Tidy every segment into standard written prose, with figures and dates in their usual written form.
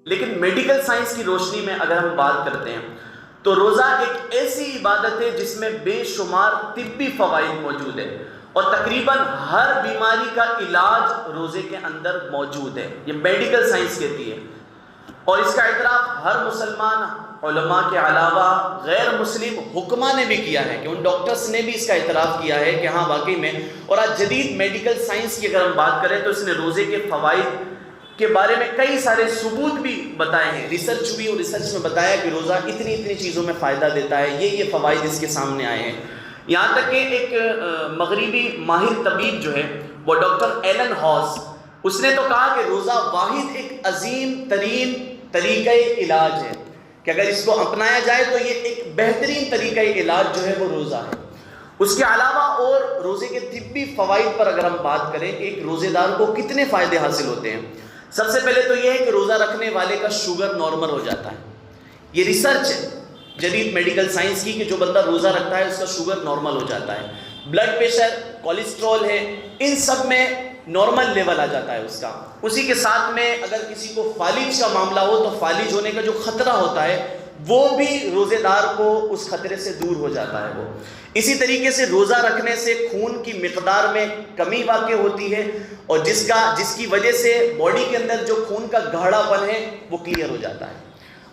لیکن medical science کی روشنی میں اگر ہم بات کرتے ہیں تو روزہ ایک ایسی عبادت ہے جس میں بے شمار طبی فوائد موجود ہیں، اور تقریباً ہر بیماری کا علاج روزے کے اندر موجود ہے، یہ میڈیکل سائنس کہتی ہے۔ اور اس کا اعتراف ہر مسلمان علماء کے علاوہ غیر مسلم حکماء نے بھی کیا ہے، کہ ان ڈاکٹرز نے بھی اس کا اعتراف کیا ہے کہ ہاں واقعی میں۔ اور آج جدید میڈیکل سائنس کی اگر ہم بات کریں تو اس نے روزے کے فوائد کے بارے میں کئی سارے ثبوت بھی بتائے ہیں، ریسرچ ہوئی اور ریسرچ میں بتایا کہ روزہ اتنی چیزوں میں فائدہ دیتا ہے، یہ فوائد اس کے سامنے آئے ہیں۔ یہاں تک کہ ایک مغربی ماہر طبیب جو ہے وہ ڈاکٹر ایلن ہاس، اس نے تو کہا کہ روزہ واحد ایک عظیم ترین طریقہ علاج ہے، کہ اگر اس کو اپنایا جائے تو یہ ایک بہترین طریقہ علاج جو ہے وہ روزہ ہے۔ اس کے علاوہ اور روزے کے طبی فوائد پر اگر ہم بات کریں کہ ایک روزے دار کو کتنے فائدے حاصل ہوتے ہیں، سب سے پہلے تو یہ ہے کہ روزہ رکھنے والے کا شوگر نارمل ہو جاتا ہے۔ یہ ریسرچ ہے جدید میڈیکل سائنس کی کہ جو بندہ روزہ رکھتا ہے اس کا شوگر نارمل ہو جاتا ہے، بلڈ پریشر، کولیسٹرول ہے، ان سب میں نارمل لیول آ جاتا ہے اس کا۔ اسی کے ساتھ میں اگر کسی کو فالج کا معاملہ ہو تو فالج ہونے کا جو خطرہ ہوتا ہے وہ بھی روزے دار کو اس خطرے سے دور ہو جاتا ہے وہ۔ اسی طریقے سے روزہ رکھنے سے خون کی مقدار میں کمی واقع ہوتی ہے، اور جس کی وجہ سے باڈی کے اندر جو خون کا گاڑھا پن ہے وہ کلیئر ہو جاتا ہے،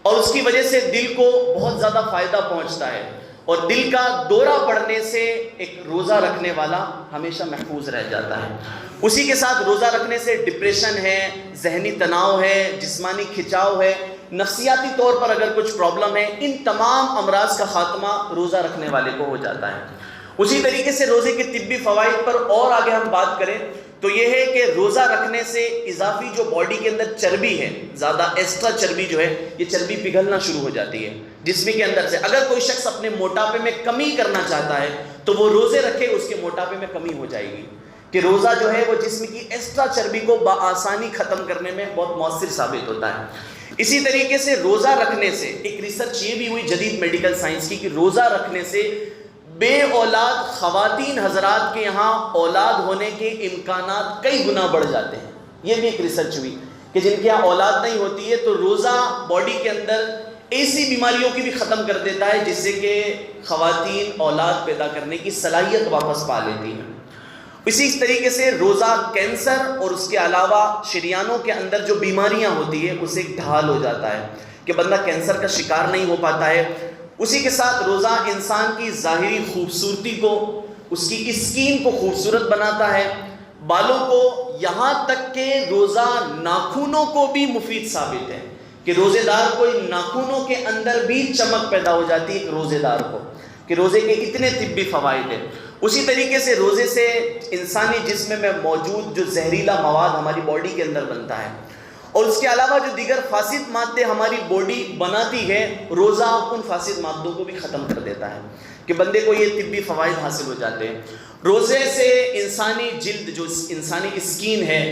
اور اس کی وجہ سے دل کو بہت زیادہ فائدہ پہنچتا ہے، اور دل کا دورہ پڑنے سے ایک روزہ رکھنے والا ہمیشہ محفوظ رہ جاتا ہے۔ اسی کے ساتھ روزہ رکھنے سے ڈپریشن ہے، ذہنی تناؤ ہے، جسمانی کھچاؤ ہے، نفسیاتی طور پر اگر کچھ پرابلم ہے، ان تمام امراض کا خاتمہ روزہ رکھنے والے کو ہو جاتا ہے۔ اسی طریقے سے روزے کے طبی فوائد پر اور آگے ہم بات کریں تو یہ ہے کہ روزہ رکھنے سے اضافی جو باڈی کے اندر چربی ہے، زیادہ ایکسٹرا چربی جو ہے، یہ چربی پگھلنا شروع ہو جاتی ہے جسم کے اندر سے۔ اگر کوئی شخص اپنے موٹاپے میں کمی کرنا چاہتا ہے تو وہ روزے رکھے، اس کے موٹاپے میں کمی ہو جائے گی، کہ روزہ جو ہے وہ جسم کی ایکسٹرا چربی کو بآسانی ختم کرنے میں بہت مؤثر ثابت ہوتا ہے۔ اسی طریقے سے روزہ رکھنے سے ایک ریسرچ یہ بھی ہوئی جدید میڈیکل سائنس کی کہ روزہ رکھنے سے بے اولاد خواتین حضرات کے یہاں اولاد ہونے کے امکانات کئی گنا بڑھ جاتے ہیں۔ یہ بھی ایک ریسرچ ہوئی کہ جن کے یہاں اولاد نہیں ہوتی ہے تو روزہ باڈی کے اندر ایسی بیماریوں کی بھی ختم کر دیتا ہے جس سے کہ خواتین اولاد پیدا کرنے کی صلاحیت واپس پا لیتی ہیں۔ اسی طریقے سے روزہ کینسر اور اس کے علاوہ شریانوں کے اندر جو بیماریاں ہوتی ہیں اسے ڈھال ہو جاتا ہے کہ بندہ کینسر کا شکار نہیں ہو پاتا ہے۔ اسی کے ساتھ روزہ انسان کی ظاہری خوبصورتی کو، اس کی اسکین کو خوبصورت بناتا ہے، بالوں کو، یہاں تک کہ روزہ ناخنوں کو بھی مفید ثابت ہے، کہ روزے دار کو ناخنوں کے اندر بھی چمک پیدا ہو جاتی ہے ایک روزے دار کو، کہ روزے کے اتنے طبی فوائد ہیں۔ اسی طریقے سے روزے سے انسانی جسم میں موجود جو زہریلا مواد ہماری باڈی کے اندر بنتا ہے، اور اس کے علاوہ جو دیگر فاسد مادے ہماری باڈی بناتی ہے، روزہ ان فاسد مادوں کو بھی ختم کر دیتا ہے، کہ بندے کو یہ طبی فوائد حاصل ہو جاتے ہیں۔ روزے سے انسانی جلد، جو انسانی اسکین ہے،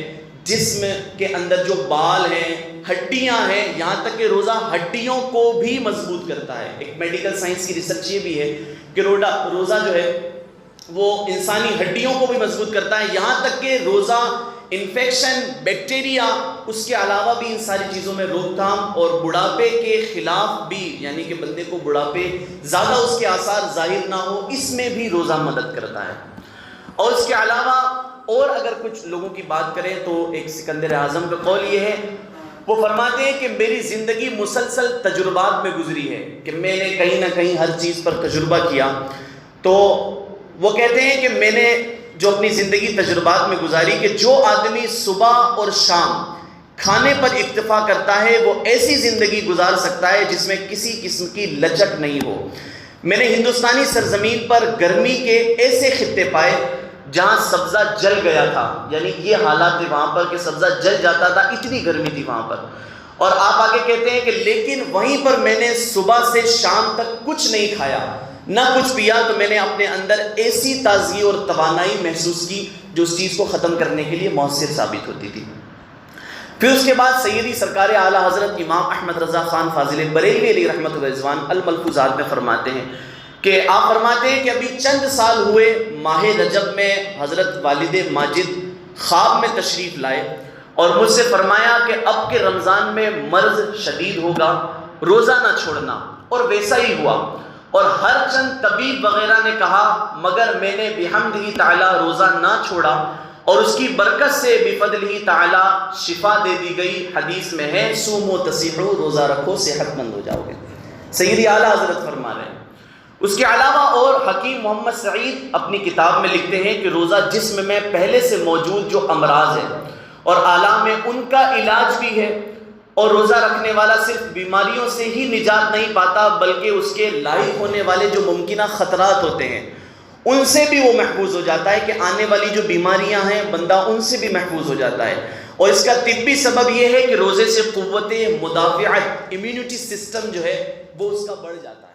جسم کے اندر جو بال ہیں، ہڈیاں ہیں، یہاں تک کہ روزہ ہڈیوں کو بھی مضبوط کرتا ہے۔ ایک میڈیکل سائنس کی ریسرچ یہ بھی ہے کہ روزہ جو ہے وہ انسانی ہڈیوں کو بھی مضبوط کرتا ہے، یہاں تک کہ روزہ انفیکشن، بیکٹیریا، اس کے علاوہ بھی ان ساری چیزوں میں روک تھام اور بڑھاپے کے خلاف بھی، یعنی کہ بندے کو بڑھاپے زیادہ اس کے آثار ظاہر نہ ہو، اس میں بھی روزہ مدد کرتا ہے۔ اور اس کے علاوہ اور اگر کچھ لوگوں کی بات کریں تو ایک سکندر اعظم کا قول یہ ہے، وہ فرماتے ہیں کہ میری زندگی مسلسل تجربات میں گزری ہے، کہ میں نے کہیں نہ کہیں ہر چیز پر تجربہ کیا۔ تو وہ کہتے ہیں کہ میں نے جو اپنی زندگی تجربات میں گزاری کہ جو آدمی صبح اور شام کھانے پر اکتفا کرتا ہے وہ ایسی زندگی گزار سکتا ہے جس میں کسی قسم کی لچک نہیں ہو۔ میں نے ہندوستانی سرزمین پر گرمی کے ایسے خطے پائے جہاں سبزہ جل گیا تھا، یعنی یہ حالات تھے وہاں پر کہ سبزہ جل جاتا تھا، اتنی گرمی تھی وہاں پر۔ اور آپ آگے کہتے ہیں کہ لیکن وہیں پر میں نے صبح سے شام تک کچھ نہیں کھایا، نہ کچھ پیا، تو میں نے اپنے اندر ایسی تازگی اور توانائی محسوس کی جو اس چیز کو ختم کرنے کے لیے مؤثر ثابت ہوتی تھی۔ پھر اس کے بعد سیدی سرکار اعلیٰ حضرت امام احمد رضا خان فاضل بریلوی علیہ رحمۃ الرضوان الملفوظات میں فرماتے ہیں کہ آپ فرماتے ہیں کہ ابھی چند سال ہوئے ماہ رجب میں حضرت والد ماجد خواب میں تشریف لائے، اور مجھ سے فرمایا کہ اب کے رمضان میں مرض شدید ہوگا، روزہ نہ چھوڑنا، اور ویسا ہی ہوا۔ اور ہر چند طبیب وغیرہ نے کہا، مگر میں نے بحمدہ تعالی روزہ نہ چھوڑا، اور اس کی برکت سے بفضلہ تعالی شفا دے دی گئی۔ حدیث میں ہے صوموا تصیحوا، روزہ رکھو صحت مند ہو جاؤ گے، سیدی اعلیٰ حضرت فرما رہے ہیں۔ اس کے علاوہ اور حکیم محمد سعید اپنی کتاب میں لکھتے ہیں کہ روزہ جسم میں پہلے سے موجود جو امراض ہیں اور آلام ہیں ان کا علاج بھی ہے، اور روزہ رکھنے والا صرف بیماریوں سے ہی نجات نہیں پاتا بلکہ اس کے لاحق ہونے والے جو ممکنہ خطرات ہوتے ہیں ان سے بھی وہ محفوظ ہو جاتا ہے، کہ آنے والی جو بیماریاں ہیں بندہ ان سے بھی محفوظ ہو جاتا ہے۔ اور اس کا طبی سبب یہ ہے کہ روزے سے قوت مدافعت، امیونٹی سسٹم جو ہے وہ اس کا بڑھ جاتا ہے۔